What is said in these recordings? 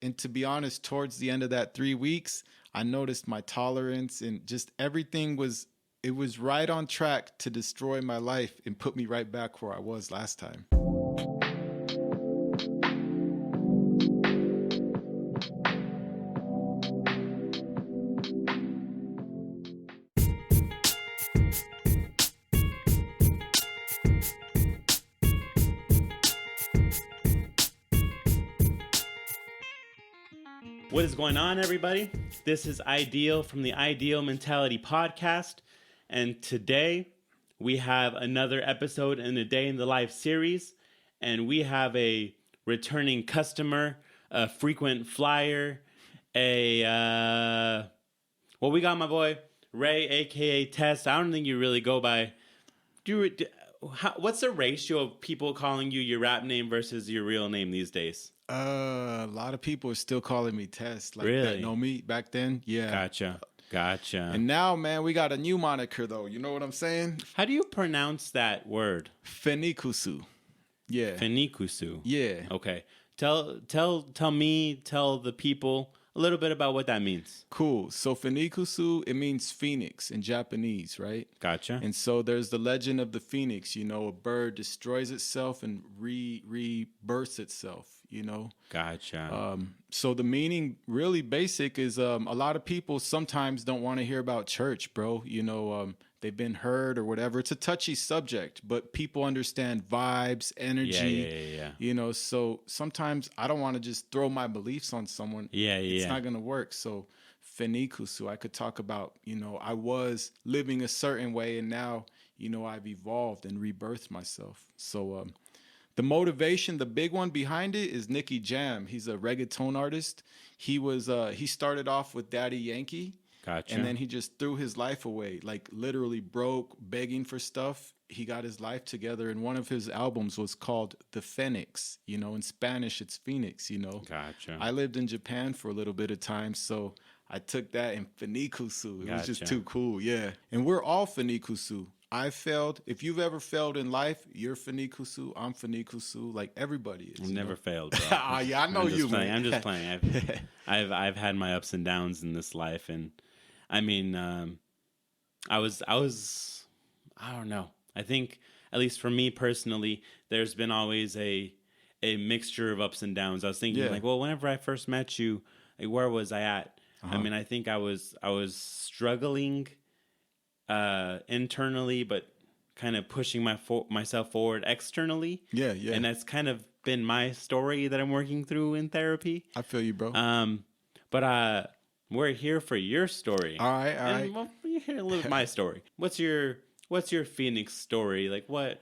And to be honest, towards the end of that 3 weeks, I noticed my tolerance and just everything it was right on track to destroy my life and put me right back where I was last time. What is going on, everybody? This is Ideal from the Ideal Mentality Podcast, and today we have another episode in the Day in the Life series, and we have a returning customer, a frequent flyer, we got my boy Ray, aka Test. I don't think you really go by. What's the ratio of people calling you your rap name versus your real name these days? A lot of people are still calling me Test. Like really? That know me back then? Yeah. Gotcha. And now, man, we got a new moniker, though. You know what I'm saying? How do you pronounce that word? Fennikusu. Yeah. Fennikusu. Yeah. Okay. Tell the people a little bit about what that means. Cool. So Fennikusu, it means phoenix in Japanese, right? Gotcha. And so there's the legend of the phoenix. You know, a bird destroys itself and rebirths itself. You know? Gotcha. So the meaning really basic is a lot of people sometimes don't want to hear about church, bro. You know, they've been hurt or whatever. It's a touchy subject, but people understand vibes, energy. Yeah. You know, so sometimes I don't want to just throw my beliefs on someone. It's not going to work. So Fennikusu, I could talk about, you know, I was living a certain way and now, you know, I've evolved and rebirthed myself. So, the motivation, the big one behind it is Nicky Jam. He's a reggaeton artist. He started off with Daddy Yankee. Gotcha. And then he just threw his life away, like literally broke, begging for stuff. He got his life together. And one of his albums was called The Phoenix. You know, in Spanish, it's Phoenix, you know. Gotcha. I lived in Japan for a little bit of time, so I took that in Fennikusu. It was just too cool, yeah. And we're all Fennikusu. I failed. If you've ever failed in life, you're Fennikusu. I'm Fennikusu. Like everybody is. I've never failed, bro. Yeah, I know you, man. I'm just playing. I've had my ups and downs in this life, and I mean, I was. I don't know. I think, at least for me personally, there's been always a mixture of ups and downs. I was thinking, like, well, whenever I first met you, like, where was I at? I mean, I think I was struggling internally, but kind of pushing myself forward externally. Yeah. And that's kind of been my story that I'm working through in therapy. I feel you, bro. But we're here for your story. All right. Well, you hear a little of my story. What's your Phoenix story? Like what?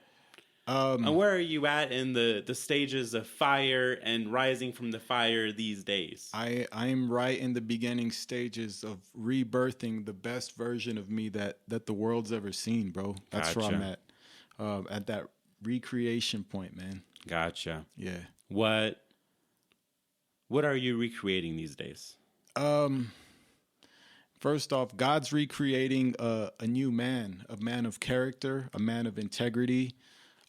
And where are you at in the stages of fire and rising from the fire these days? I'm right in the beginning stages of rebirthing the best version of me that the world's ever seen, bro. That's where I'm at that recreation point, man. Gotcha. Yeah. What are you recreating these days? First off, God's recreating a new man, a man of character, a man of integrity.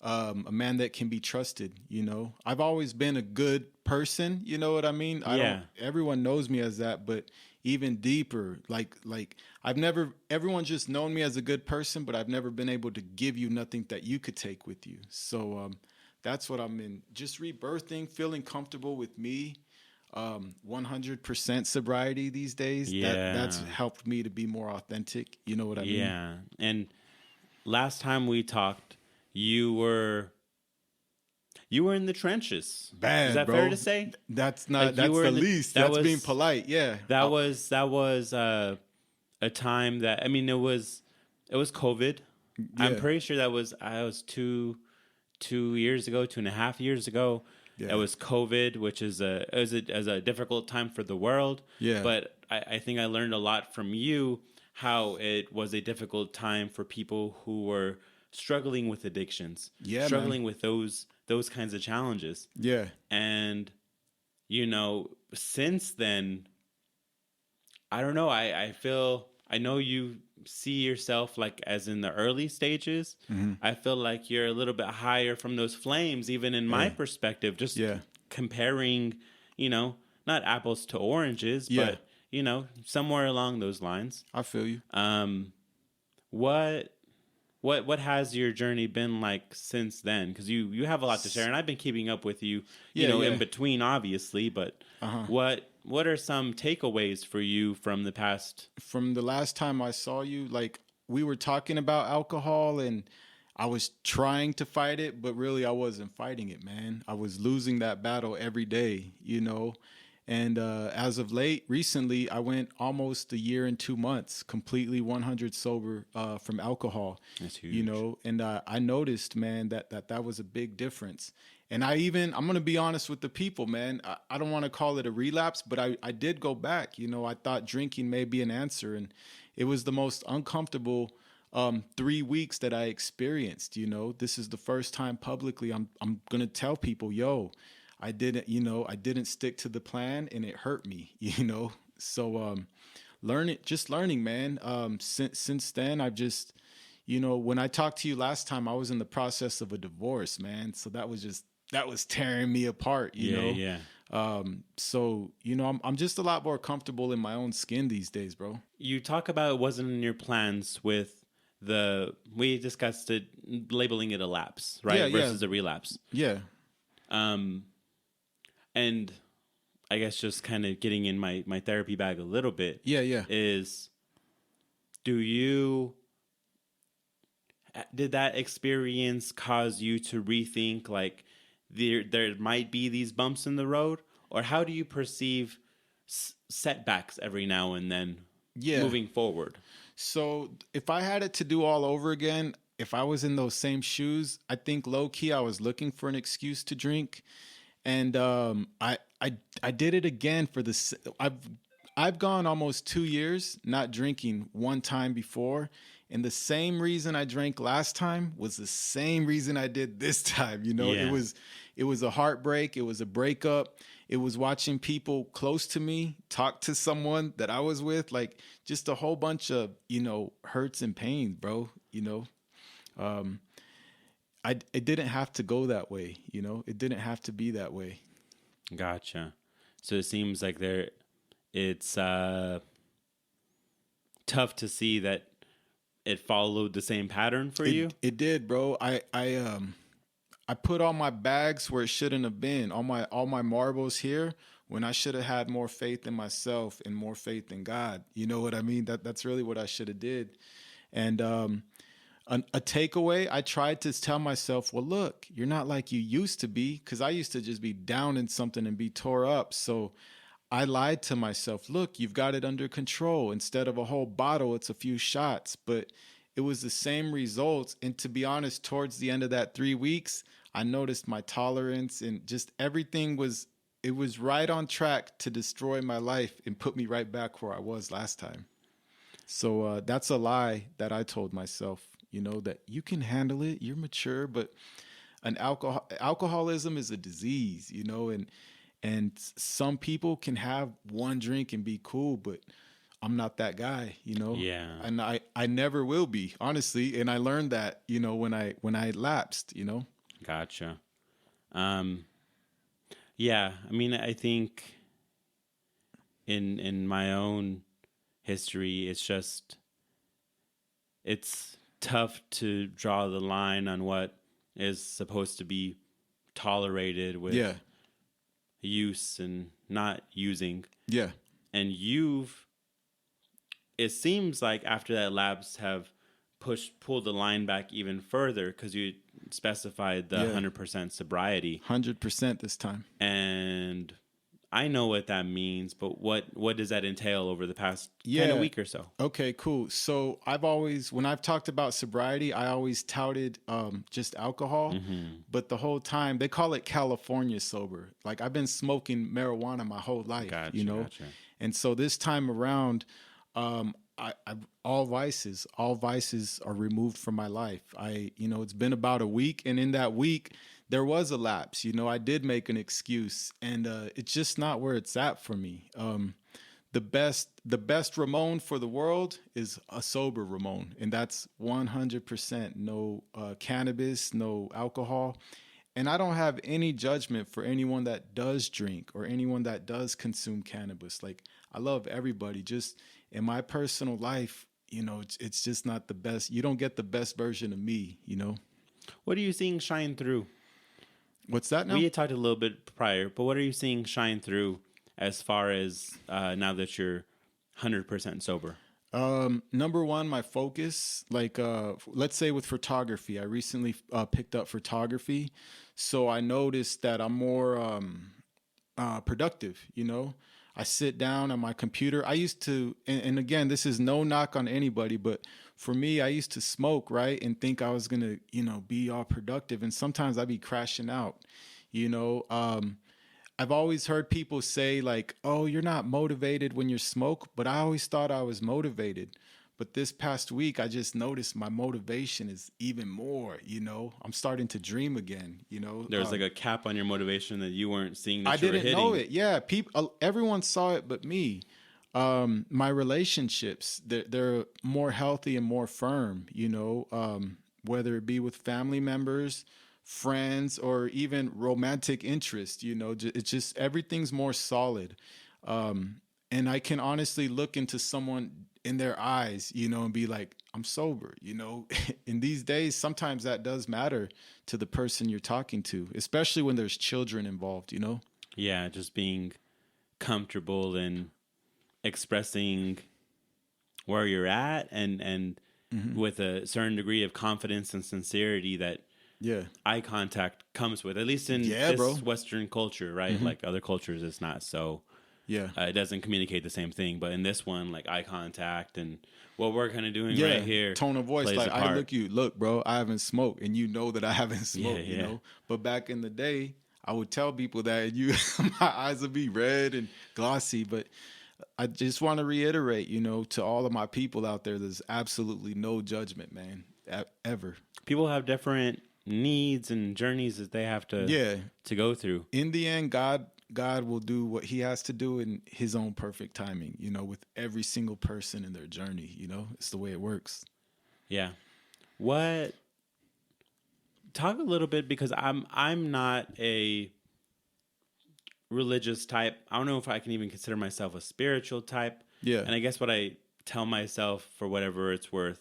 A man that can be trusted, you know. I've always been a good person, you know what I mean? Everyone knows me as that, but even deeper, like everyone's just known me as a good person, but I've never been able to give you nothing that you could take with you. So that's what I'm in, just rebirthing, feeling comfortable with me. 100% sobriety these days. Yeah. That's helped me to be more authentic, you know what I mean? Yeah, and last time we talked, you were in the trenches. Bad, is that bro. fair to say? That's not. Like that's the least. That's being polite. Yeah. That was a time that, I mean, it was COVID. Yeah. I'm pretty sure that was 2 years ago, 2.5 years ago. Yeah. It was COVID, which is a difficult time for the world. Yeah. But I think I learned a lot from you how it was a difficult time for people who were struggling with addictions, struggling with those kinds of challenges. Yeah. And, you know, since then, I don't know, I know you see yourself like as in the early stages. Mm-hmm. I feel like you're a little bit higher from those flames, even in my perspective, just comparing, you know, not apples to oranges, Yeah. but somewhere along those lines. I feel you. What has your journey been like since then? Because you have a lot to share, and I've been keeping up with you, in between, obviously. But what are some takeaways for you from the past? From the last time I saw you, like we were talking about alcohol, and I was trying to fight it, but really I wasn't fighting it, man. I was losing that battle every day, And as of recently, I went almost a year and 2 months, completely 100 sober from alcohol. That's huge. And I noticed, man, that was a big difference. And I'm going to be honest with the people, man. I don't want to call it a relapse, but I did go back. I thought drinking may be an answer. And it was the most uncomfortable 3 weeks that I experienced. This is the first time publicly I'm going to tell people, yo, I didn't stick to the plan and it hurt me, So learning, man. Since then, I've just, when I talked to you last time, I was in the process of a divorce, man. So that was tearing me apart, you know? Yeah. So, I'm just a lot more comfortable in my own skin these days, bro. You talk about it wasn't in your plans with we discussed it, labeling it a lapse, right? Yeah, versus a relapse. Yeah. And I guess just kind of getting in my therapy bag a little bit. Yeah. Did that experience cause you to rethink, like, there might be these bumps in the road? Or how do you perceive setbacks every now and then moving forward? So if I had it to do all over again, if I was in those same shoes, I think low key I was looking for an excuse to drink. And I did it again for I've gone almost 2 years not drinking one time before, and the same reason I drank last time was the same reason I did this time. It was a heartbreak, it was a breakup, it was watching people close to me talk to someone that I was with, like just a whole bunch of hurts and pains, bro. It didn't have to go that way, It didn't have to be that way. Gotcha. So it seems like it's tough to see that it followed the same pattern for you. It did, bro. I put all my bags where it shouldn't have been. All my marbles here when I should have had more faith in myself and more faith in God. You know what I mean? That's really what I should have did. And a takeaway, I tried to tell myself, well, look, you're not like you used to be, because I used to just be down in something and be tore up. So I lied to myself, look, you've got it under control. Instead of a whole bottle, it's a few shots. But it was the same results. And to be honest, towards the end of that 3 weeks, I noticed my tolerance and just everything was right on track to destroy my life and put me right back where I was last time. So that's a lie that I told myself. That you can handle it, you're mature, but alcoholism is a disease, and some people can have one drink and be cool, but I'm not that guy, Yeah. And I never will be, honestly. And I learned that, when I lapsed, Gotcha. Yeah. I mean, I think in my own history, it's tough to draw the line on what is supposed to be tolerated with use and not using. Yeah. And it seems like after that lapse have pulled the line back even further, because you specified the 100% sobriety. 100% this time. And I know what that means, but what does that entail over the past kind of week or so? Okay, cool. So when I've talked about sobriety, I always touted just alcohol, but the whole time they call it California sober. Like I've been smoking marijuana my whole life, Gotcha. And so this time around, all vices are removed from my life. It's been about a week, and in that week, there was a lapse. I did make an excuse, and it's just not where it's at for me. The best Ramon for the world is a sober Ramon, and that's 100% no cannabis, no alcohol. And I don't have any judgment for anyone that does drink or anyone that does consume cannabis. Like, I love everybody. Just in my personal life, it's just not the best. You don't get the best version of me. What are you seeing shine through? What's that now? We had talked a little bit prior, but what are you seeing shine through as far as now that you're 100% sober? Number one, my focus, like, let's say with photography, I recently picked up photography. So I noticed that I'm more productive. I sit down on my computer. I used to, and again, this is no knock on anybody, but for me, I used to smoke, right? And think I was going to, be all productive. And sometimes I'd be crashing out, I've always heard people say like, oh, you're not motivated when you smoke, but I always thought I was motivated. But this past week, I just noticed my motivation is even more, I'm starting to dream again, There's like a cap on your motivation that you weren't seeing that I you were didn't hitting. know it. Yeah, everyone saw it but me. My relationships, they're more healthy and more firm, whether it be with family members, friends, or even romantic interest, it's just everything's more solid. And I can honestly look into someone in their eyes, and be like, I'm sober, In these days, sometimes that does matter to the person you're talking to, especially when there's children involved, Yeah, just being comfortable and expressing where you're at and with a certain degree of confidence and sincerity that eye contact comes with, at least in this Western culture, right? Like other cultures, it's not so. Yeah, it doesn't communicate the same thing, but in this one, like eye contact and what we're kind of doing right here, tone of voice, like I look, bro, I haven't smoked, and that I haven't smoked, But back in the day, I would tell people that, and my eyes would be red and glossy. But I just want to reiterate, to all of my people out there, there's absolutely no judgment, man, ever. People have different needs and journeys that they have to go through. In the end, God will do what he has to do in his own perfect timing, with every single person in their journey, it's the way it works. Yeah. Talk a little bit, because I'm not a religious type. I don't know if I can even consider myself a spiritual type. Yeah. And I guess what I tell myself, for whatever it's worth,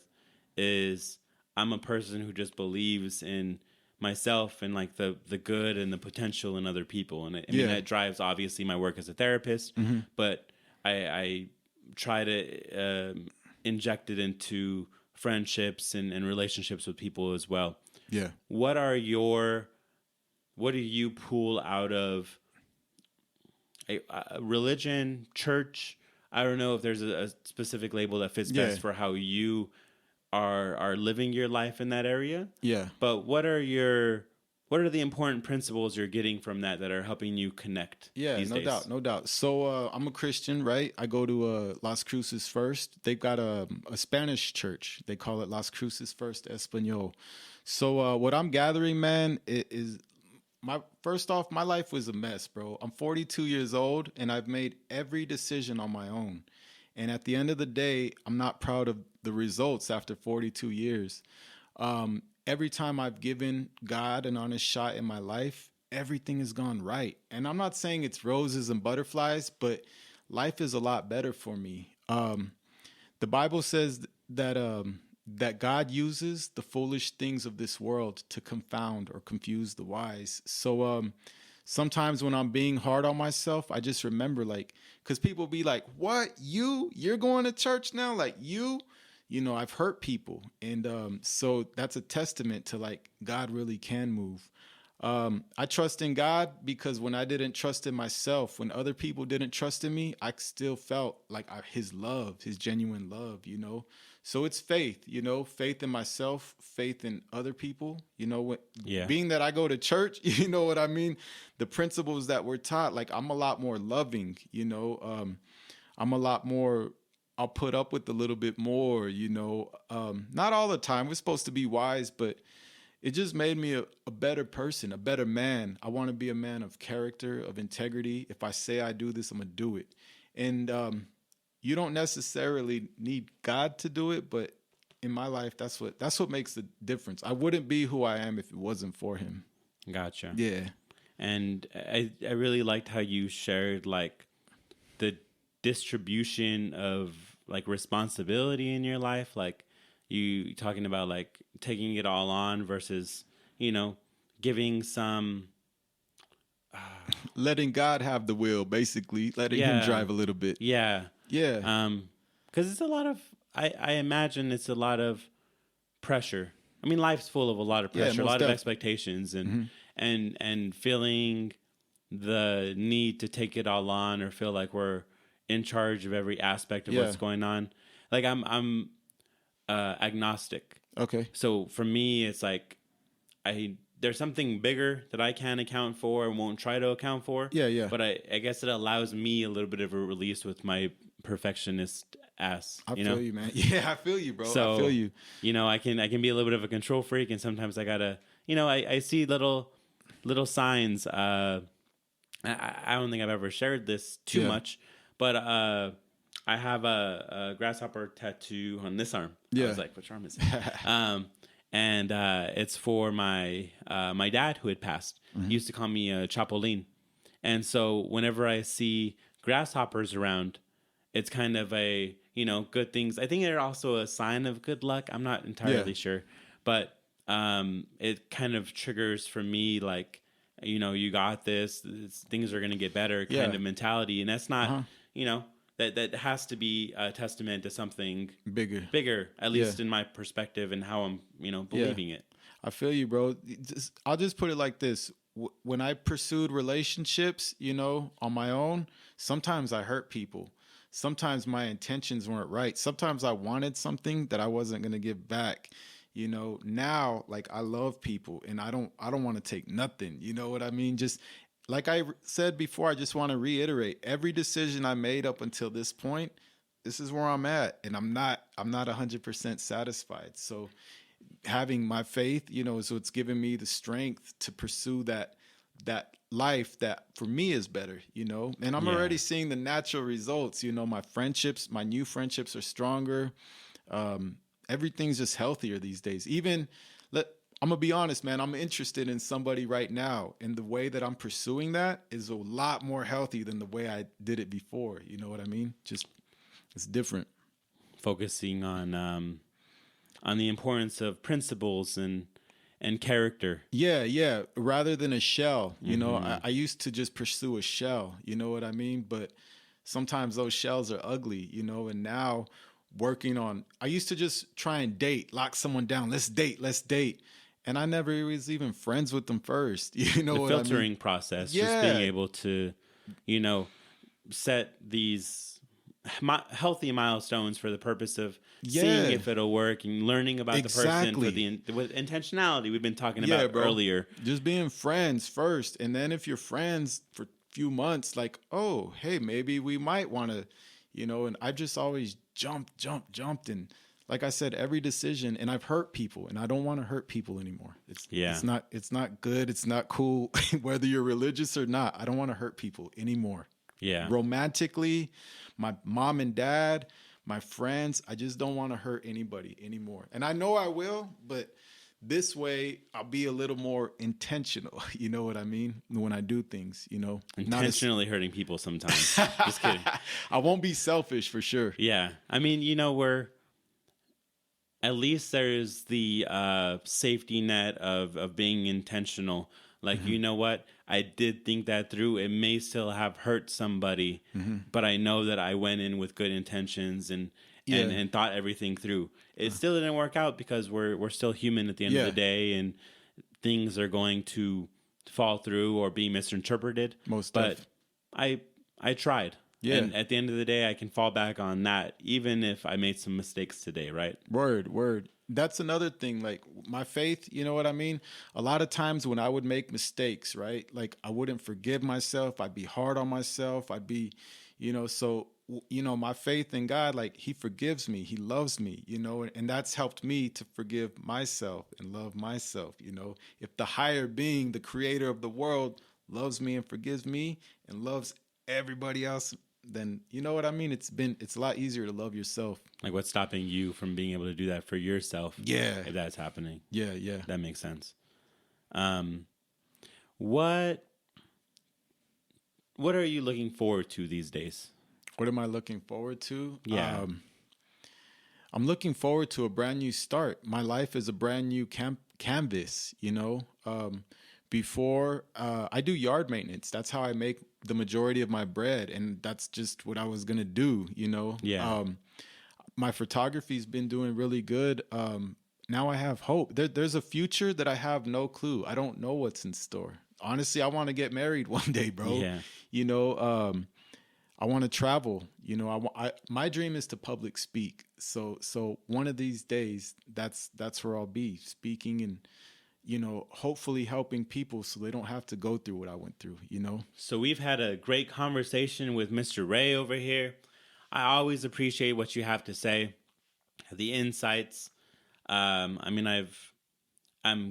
is I'm a person who just believes in myself and like the good and the potential in other people. And I mean, that drives obviously my work as a therapist, but I try to inject it into friendships and relationships with people as well. Yeah. What do you pull out of a religion, church? I don't know if there's a specific label that fits best for how you are living your life in that area. Yeah. But what are the important principles you're getting from that are helping you connect? Yeah, these days? No doubt. So I'm a Christian, right? I go to Las Cruces First. They've got a Spanish church. They call it Las Cruces First Espanol. So what I'm gathering, man, is first off, my life was a mess, bro. I'm 42 years old, and I've made every decision on my own. And at the end of the day, I'm not proud of the results after 42 years. Every time I've given God an honest shot in my life, everything has gone right. And I'm not saying it's roses and butterflies, but life is a lot better for me. The Bible says that God uses the foolish things of this world to confound or confuse the wise. So sometimes when I'm being hard on myself, I just remember, like, because people be like, what, you're going to church now? Like, I've hurt people. And so that's a testament to, like, God really can move. I trust in God because when I didn't trust in myself, when other people didn't trust in me, I still felt like his love, his genuine love, So it's faith, faith in myself, faith in other people, being that I go to church, you know what I mean? The principles that we're taught, like, I'm a lot more loving, I'm a lot more, I'll put up with a little bit more, not all the time. We're supposed to be wise, but it just made me a better person, a better man. I want to be a man of character, of integrity. If I say I do this, I'm going to do it. And you don't necessarily need God to do it, but in my life, that's what makes the difference. I wouldn't be who I am if it wasn't for him. Gotcha. Yeah. And I really liked how you shared like the distribution of like responsibility in your life, like you talking about like taking it all on versus, you know, giving some Letting God have the wheel, basically, letting him yeah, drive a little bit. yeah. Yeah. Because it's a lot of I imagine it's a lot of pressure. I mean, life's full of a lot of Yeah, pressure, a most lot of def. expectations, and feeling the need to take it all on or feel like we're in charge of every aspect of Yeah. what's going on. Like I'm agnostic. Okay. So for me, it's like there's something bigger that I can account for and won't try to account for. Yeah, yeah. But I guess it allows me a little bit of a release with my perfectionist ass. I You feel know? you, man. Yeah, I feel you, bro. So I feel you. You know, I can be a little bit of a control freak, and sometimes I gotta. You know, I see little signs. I don't think I've ever shared this too Yeah. much, but I have a grasshopper tattoo on this arm. I Yeah. was like, which arm is it? And it's for my my dad who had passed. He used to call me Chapolin, and so whenever I see grasshoppers around, it's kind of a good things. I think they're also a sign of good luck. I'm not entirely sure, but it kind of triggers for me like you got this. Things are going to get better kind of mentality, and that's not that has to be a testament to something bigger, at least in my perspective and how I'm believing it. I feel you, bro. I'll just put it like this. When I pursued relationships, on my own, sometimes I hurt people. Sometimes my intentions weren't right. Sometimes I wanted something that I wasn't going to give back. Now, like, I love people and I don't want to take nothing. You know what I mean? Just like I said before, I just want to reiterate every decision I made up until this point. This is where I'm at, and I'm not 100% satisfied. So having my faith, so it's given me the strength to pursue that life that for me is better, and I'm already seeing the natural results. My new friendships are stronger. Everything's just healthier these days. I'm gonna be honest, man, I'm interested in somebody right now, and the way that I'm pursuing that is a lot more healthy than the way I did it before. You know what I mean? Just it's different. Focusing on the importance of principles and character. Yeah. Rather than a shell, I used to just pursue a shell. You know what I mean? But sometimes those shells are ugly. And now I used to just try and date, lock someone down. Let's date. And I never was even friends with them first. You know what I mean? The filtering process, just being able to, set these healthy milestones for the purpose of seeing if it'll work and learning about the person with intentionality we've been talking about earlier. Just being friends first. And then if you're friends for a few months, like, oh, hey, maybe we might want to, and I've just always jumped. And like I said, every decision, and I've hurt people, and I don't want to hurt people anymore. It's not good. It's not cool, whether you're religious or not. I don't want to hurt people anymore. Yeah. Romantically, my mom and dad, my friends, I just don't want to hurt anybody anymore. And I know I will, but this way I'll be a little more intentional. You know what I mean? When I do things, Intentionally hurting people sometimes. Just kidding. I won't be selfish for sure. Yeah. I mean, we're at least there's the safety net of being intentional. Like, you know what? I did think that through. It may still have hurt somebody, but I know that I went in with good intentions and thought everything through. It still didn't work out because we're still human at the end of the day, and things are going to fall through or be misinterpreted. But I tried. Yeah. And at the end of the day, I can fall back on that, even if I made some mistakes today, right? Word. That's another thing. Like my faith, you know what I mean? A lot of times when I would make mistakes, right? Like I wouldn't forgive myself. I'd be hard on myself. I'd be, my faith in God, like he forgives me. He loves me, and that's helped me to forgive myself and love myself. If the higher being, the creator of the world, loves me and forgives me and loves everybody else, then you know what I mean? It's a lot easier to love yourself. Like what's stopping you from being able to do that for yourself? Yeah. If that's happening. Yeah. That makes sense. what are you looking forward to these days? What am I looking forward to? Yeah. I'm looking forward to a brand new start. My life is a brand new canvas, you know. Before I do yard maintenance. That's how I make the majority of my bread, and that's just what I was gonna do, you know. Yeah. My photography's been doing really good. Now I have hope. There's a future that I have no clue. I don't know what's in store. Honestly, I want to get married one day, bro. Yeah. You know, I want to travel. You know, my dream is to public speak. So one of these days, that's where I'll be speaking and, you know, hopefully helping people so they don't have to go through what I went through, you know? So we've had a great conversation with Mr. Ray over here. I always appreciate what you have to say, the insights. I'm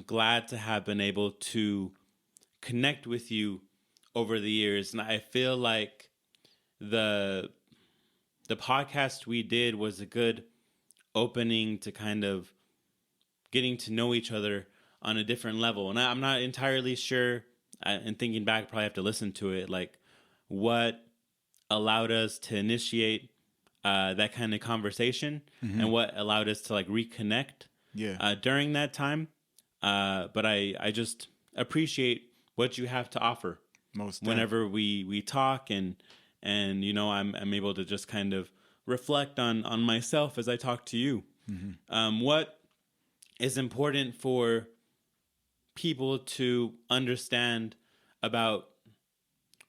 glad to have been able to connect with you over the years. And I feel like the podcast we did was a good opening to kind of getting to know each other on a different level. And I'm not entirely sure, and thinking back, probably have to listen to it, like what allowed us to initiate that kind of conversation, and what allowed us to like reconnect during that time. But I just appreciate what you have to offer. Most whenever we talk, and you know, I'm able to just kind of reflect on myself as I talk to you. What is important for people to understand about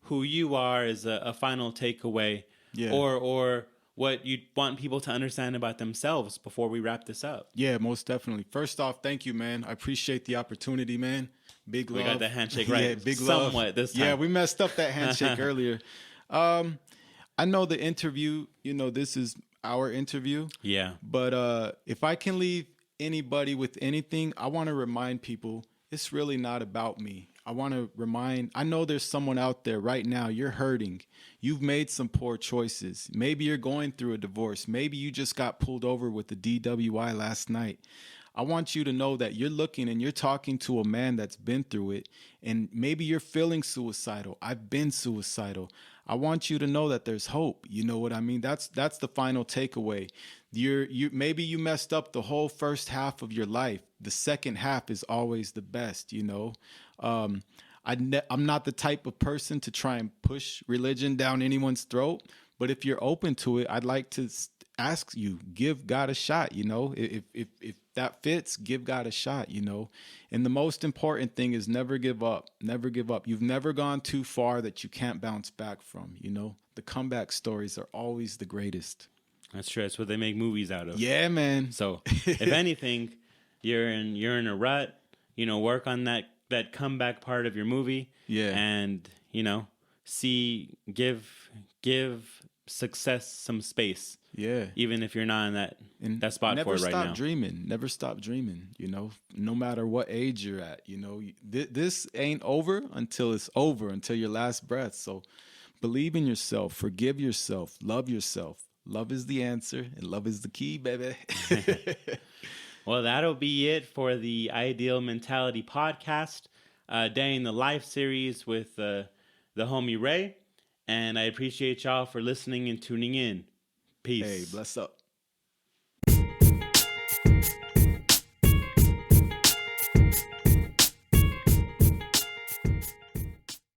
who you are is a final takeaway, or what you want people to understand about themselves before we wrap this up. Yeah, most definitely. First off, thank you, man. I appreciate the opportunity, man. Big love. We got the handshake right. Yeah, big love. Somewhat this time. Yeah, we messed up that handshake earlier. I know the interview, you know, this is our interview. Yeah. But if I can leave anybody with anything, I want to remind people it's really not about me. I know there's someone out there right now, you're hurting. You've made some poor choices. Maybe you're going through a divorce. Maybe you just got pulled over with the DWI last night. I want you to know that you're looking and you're talking to a man that's been through it, and maybe you're feeling suicidal. I've been suicidal. I want you to know that there's hope. You know what I mean? That's the final takeaway. Maybe you messed up the whole first half of your life. The second half is always the best, you know? I'm not the type of person to try and push religion down anyone's throat, but if you're open to it, I'd like to ask you, give God a shot, you know? If that fits, give God a shot, you know? And the most important thing is never give up. Never give up. You've never gone too far that you can't bounce back from, you know? The comeback stories are always the greatest. That's true. That's what they make movies out of. Yeah, man. So if anything, you're in a rut, you know, work on that comeback part of your movie. Yeah. And, you know, give success some space. Yeah. Even if you're not in that spot for it right now. Never stop dreaming. Never stop dreaming, you know, no matter what age you're at, you know. This ain't over until it's over, until your last breath. So believe in yourself, forgive yourself, love yourself. Love is the answer, and love is the key, baby. Well, that'll be it for the Ideal Mentality podcast, Day in the Life series with the homie Ray. And I appreciate y'all for listening and tuning in. Peace. Hey, bless up.